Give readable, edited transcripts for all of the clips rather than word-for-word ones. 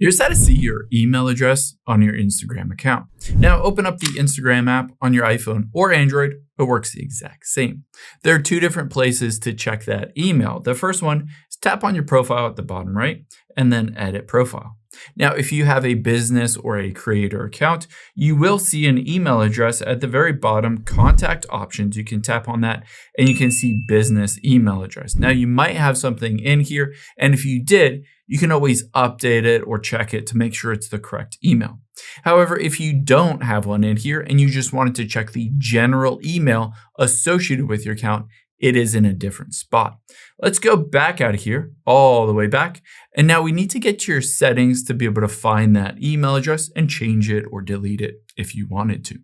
You're set to see your email address on your Instagram account. Now open up the Instagram app on your iPhone or Android. It works the exact same. There are two different places to check that email. The first one is tap on your profile at the bottom right and then edit profile. Now, if you have a business or a creator account, you will see an email address at the very bottom, contact options. You can tap on that and you can see business email address. Now, you might have something in here, and if you did, you can always update it or check it to make sure it's the correct email. However, if you don't have one in here and you just wanted to check the general email associated with your account, it is in a different spot. Let's go back out of here, all the way back. And now we need to get to your settings to be able to find that email address and change it or delete it if you wanted to.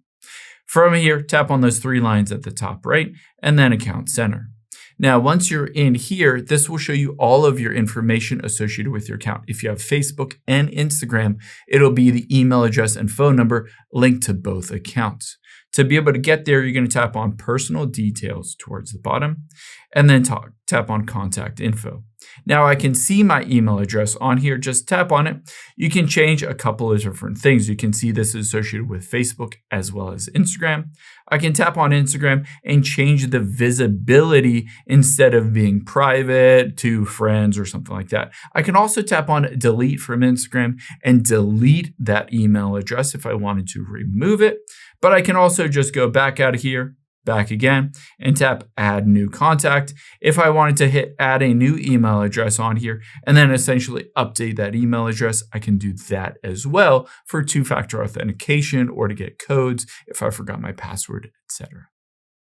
From here, tap on those three lines at the top right and then Account Center. Now, once you're in here, this will show you all of your information associated with your account. If you have Facebook and Instagram, it'll be the email address and phone number linked to both accounts. To be able to get there, you're going to tap on Personal Details towards the bottom and then tap on Contact Info. Now I can see my email address on here. Just tap on it. You can change a couple of different things. You can see this is associated with Facebook as well as Instagram. I can tap on Instagram and change the visibility instead of being private to friends or something like that. I can also tap on Delete from Instagram and delete that email address if I wanted to remove it. But I can also just go back out of here, back again, and tap Add New Contact if I wanted to hit Add a New Email Address on here and then essentially update that email address. I can do that as well for two-factor authentication or to get codes if I forgot my password, etc.